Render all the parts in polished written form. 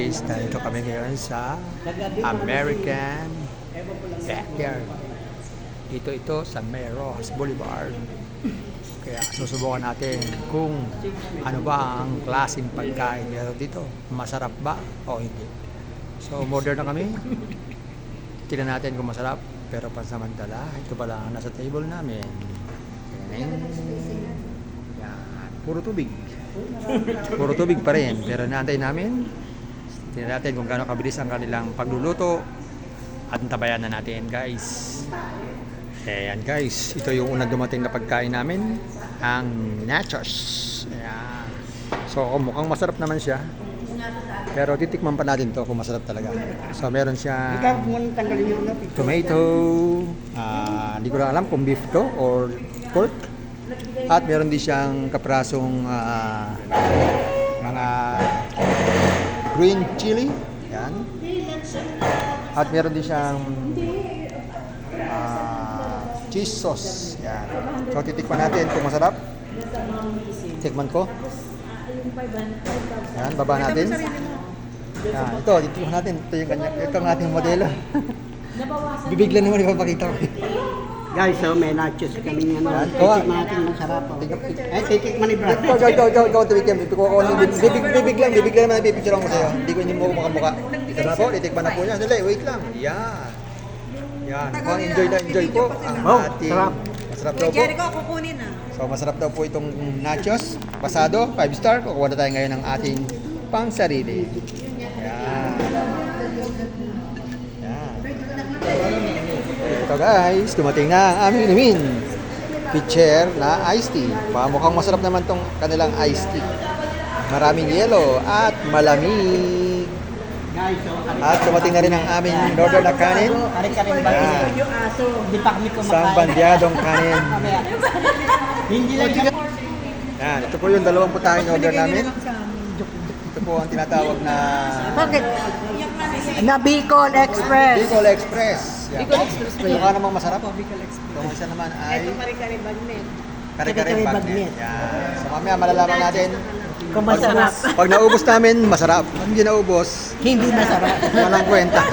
guys, dito kami ngayon sa American Backyard. Ito sa Meros Boulevard. Kaya susubukan natin kung ano ba ang klaseng pagkain meron dito. Masarap ba o hindi. So order na kami. Tingnan natin kung masarap. Pero pansamantala, ito pala ang nasa table namin. Yan. Puro tubig. Puro tubig pa rin. Pero naantay namin. Tingnan natin kung gaano kabilis ang kanilang pagluluto. At tabayan na natin, guys. Ayan, guys. Ito yung unang dumating na pagkain namin. Ang nachos. Ayan. So, mukhang masarap naman siya. Pero titikman pa natin to kung masarap talaga. So, meron siya tomato. Hindi ko lang alam kung beef to or pork. At meron din siyang kaprasong mga green chili. Yan. At meron din siyang cheese sauce. Yan. So titikman natin kung masarap. Tikman ko. Yan, baba natin. Yan, ito, titikman natin. Ito ang ating modelo. Bibiglan naman ipapakita ko. Guys, so may nachos kami nga naman. Titikman natin masarap. Titikman ni Brad. Ikaw, titikman. Bibiglan naman pipicture ko sa'yo. Hindi mo makamuka. Ito na po, titikman na po niya. Dali, wait lang. Yan. Yan. Enjoy po ang ating masarap daw po. Jericho, kukunin na. So, masarap daw po itong nachos. Pasado, 5 star. Kukuha na tayo ngayon ng ating pang sarili. Yan. Ito guys, dumating na ang aming inumin. Pitcher na iced tea. Mukhang masarap naman tong kanilang iced tea. Maraming yelo at malamig. At dumating na rin ang aming order na kanin. Kare-kare ba yung aso? Hindi pa kami kumakain. Isang bandyadong kanin. Hindi lang siya. Yan, ito po yung dalawang putahing order namin. Ito po ang tinatawag na Bakit? Na Bicol Express. Bicol Express. Yan. Mukha namang masarap. Itong isa naman ay Kare-kare bagnet. kare-kare bagnet. Yan. So mamaya malalaman natin Kung masarap. pag naubos namin, masarap. Pag hindi naubos, Hindi masarap. walang kwenta.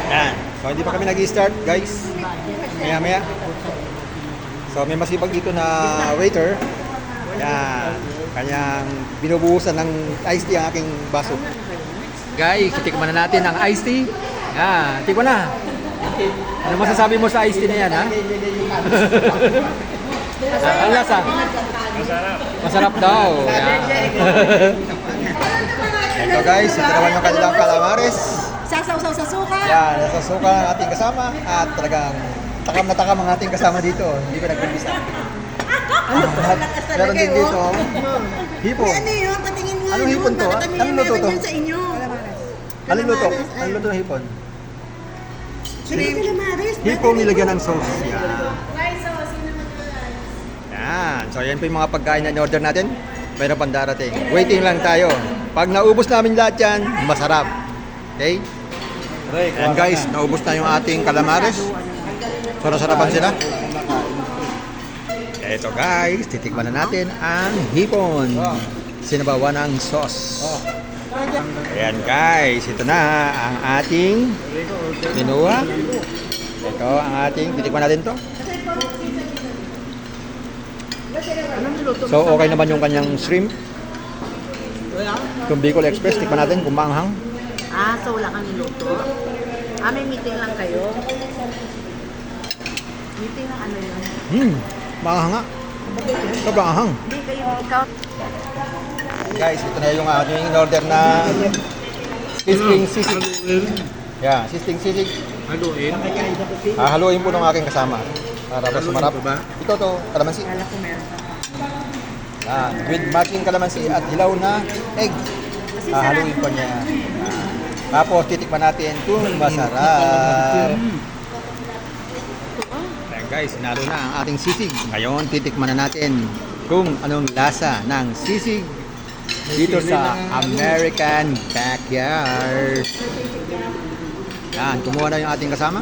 Yan. So hindi pa kami nag-start, guys. Maya-maya. So may masipag dito na waiter. Yan. Kanyang binubuhusan ng iced tea ang aking baso. Guys, titikman na natin ang iced tea. Yan. Tikman na. Ano masasabi mo sa iced tea na yan, ha? Ang lasa? Masarap. Masarap daw. Yan. Ito guys, ito naman yung kanilang calamares. Sasaw-saw sa suka. Yan, nasa suka ang ating kasama at talagang takam na takam ang ating kasama dito. Hindi ko nagpipisa. At meron din dito, hipon. Ano yun? Patingin nga Anong hipon to? Bakit Anong luto to? meron yun sa inyo? Anong luto? Anong luto ng hipon? Shrimp. Calamares. Hipon nilagyan ng sauce. Yan. Yan. So yan po yung mga pagkain na in-order natin. Mayroon pang darating. Waiting lang tayo. Pag naubos namin lahat yan, masarap. Okay? Yan guys, naubos na yung ating calamares. So nasarapan sila. Eto guys, titikman na natin ang hipon. Sinabawan ng sauce. Ayan guys, ito na ang ating minuha. Ito ang ating, titikman natin to. So okay naman yung kanyang shrimp. Itong Bicol Express, tikman natin kung maanghang. So wala kang niluto. May meeting lang kayo. Meeting lang ano yun? Maanghang nga. Sobrang anghang. Hindi kayo, ikaw. Guys, ito na yung ating in-order na sisling sisig. Yeah, sisling sisig. Haluin. Haluin po ng aking kasama. Para mas sumarap. Ito to, kalamansi. Kala ko meron ka. With matching kalamansi at hilaw na egg. Haluin po niya. Tapos titikman natin kung masarap. Ayan guys, sinalo na ang ating sisig. Ngayon, titikman na natin kung anong lasa ng sisig dito sa American Backyard. Yan, kumuha na yung ating kasama.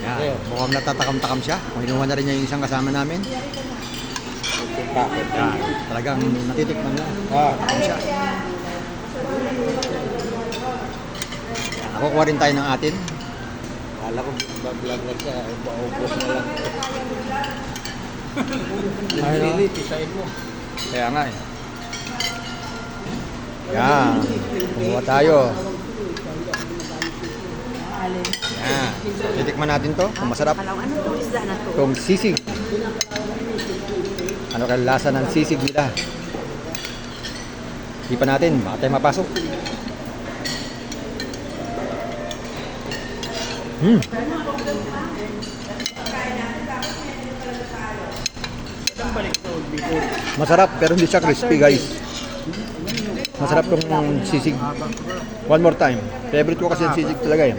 Yan, mukhang natatakam-takam siya. Kinuha na rin niya yung isang kasama namin. Bakit? Yan, talagang natitikman na. Ano siya? Yan, nakukuha rin tayo ng atin. Kala ko mag-vlog na siya. Maubos na lang. Ayun. Pisahin mo. Kaya nga eh. Yan, kumuha tayo. Alin? Yan, titikman natin to kung masarap. Ano itong isda na to? Itong sisig. Ano kaya lasa ng sisig nila? Hindi pa natin, baka tayo mapasok. Masarap pero hindi siya crispy guys. Masarap tong sisig. One more time. Favorite ko kasi yung sisig talaga eh.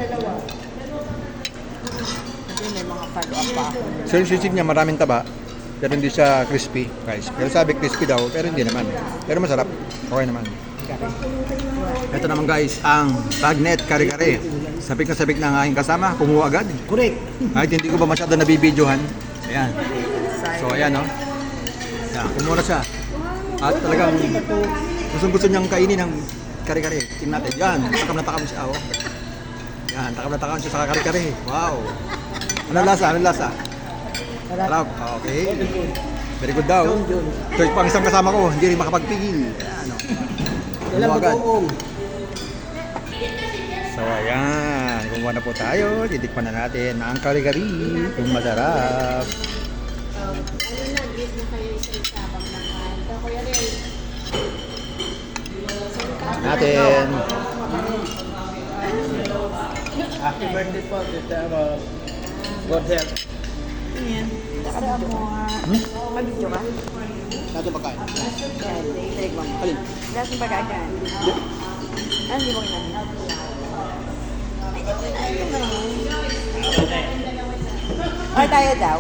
Kasi may mga follow-up pa ako. So yung sisig niya maraming taba pero hindi siya crispy guys. Pero sabi crispy daw pero hindi naman. Pero masarap. Okay naman. Ito naman guys ang bagnet kare-kare. Sabik na ang aking kasama. Kumuha agad. Correct. Kahit hindi ko ba masyado nabibidyohan. Ayan. So ayan no. Ayan, kumuha na siya. At talagang gusto niyang kainin ng kare-kare. Tingnan natin. Yan. Takam na takam siya. Oh. Yan. Takam na takam siya sa kare-kare. Wow. Anong lasa? Anong lasa? Sarap. Okay. Very good daw. So ito pang isang kasama ko. Hindi rin makapagpigil. Ayan. Oh. Alam mo Kumuha agad. kung So ayan, kumuha na po tayo. Titikman na natin ang kare-kare. Kung masarap. Natin. happy birthday po, Tita Ro. God help. Ayan. Sarap mo nga. Mag-video ka? Nato pagkain. Yan. Take mo. Alin? Lahat ng pagkakaan. Ah, hindi mo kinain. Or tayo daw.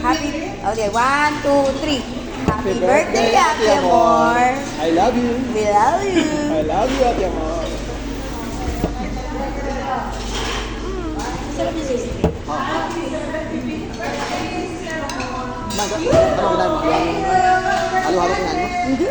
Happy, okay, 1, 2, 3. Happy birthday, Ate Amor. I love you. We love you. I love you, Ate Amor. Sarap yung sisig. Ano kinain mo? Halo-halo kinain mo? Hindi.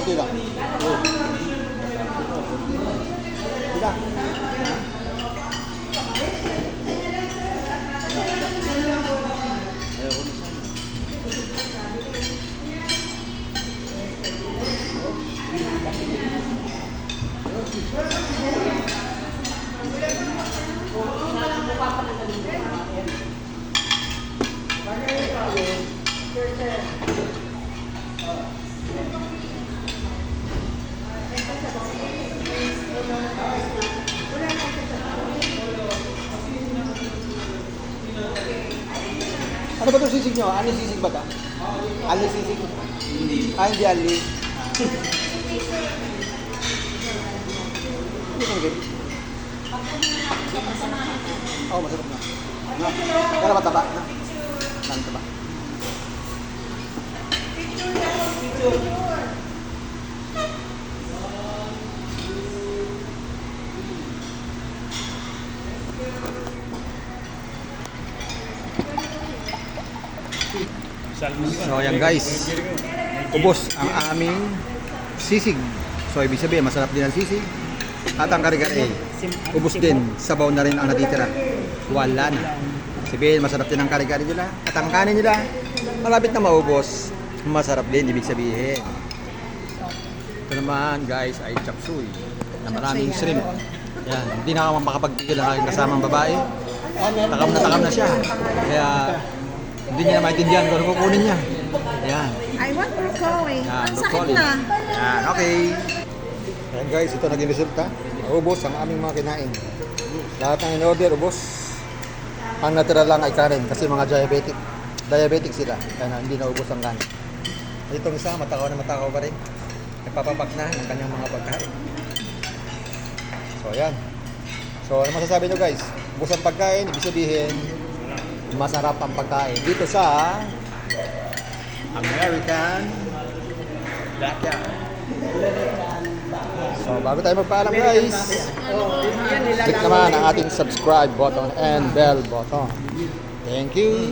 Okay lang. Diba? Ano ba itong sisig nyo? Ano sisig ba ito? Ali sisig? Hindi. Ah, hindi ali. Hindi kong gani. Oo, masarap na. No? Pero mataba na. Mataba. So ayan guys, ubos ang aming sisig. So ibig sabihin masarap din ang sisig. At ang kare-kare, ubos din. Sabaw na rin ang natitira. Wala na. Sabihin masarap din ang kare-kare nila. At ang kanin nila, malapit na maubos. Masarap din ibig sabihin. Ito naman guys ay chop suey na maraming shrimp. Yan, hindi na ako makapagpigil ang aking kasamang babae. Takam na siya. Kaya hindi niya na maintindihan kung ano kukunin niya. Yan. I want broccoli. Yan, Ang sakit broccoli. na. Yan, okay. Ayan guys, ito naging resulta. Ubos ang aming mga kinain. Lahat ng in-order, ubos. Ang natira lang ay kanin kasi mga diabetic. Diabetic sila, kaya hindi na ubos ang kanin. Itong isa, matakaw na matakaw pa rin. Nagpapapak na ng kanyang mga pagkain. So ayan. So ano masasabi nyo guys? Ubos ang pagkain, ibig sabihin, masarap ang pagkain. Dito sa American Backyard. So bago tayo magpaalam guys, click naman ang ating subscribe button and bell button. Thank you.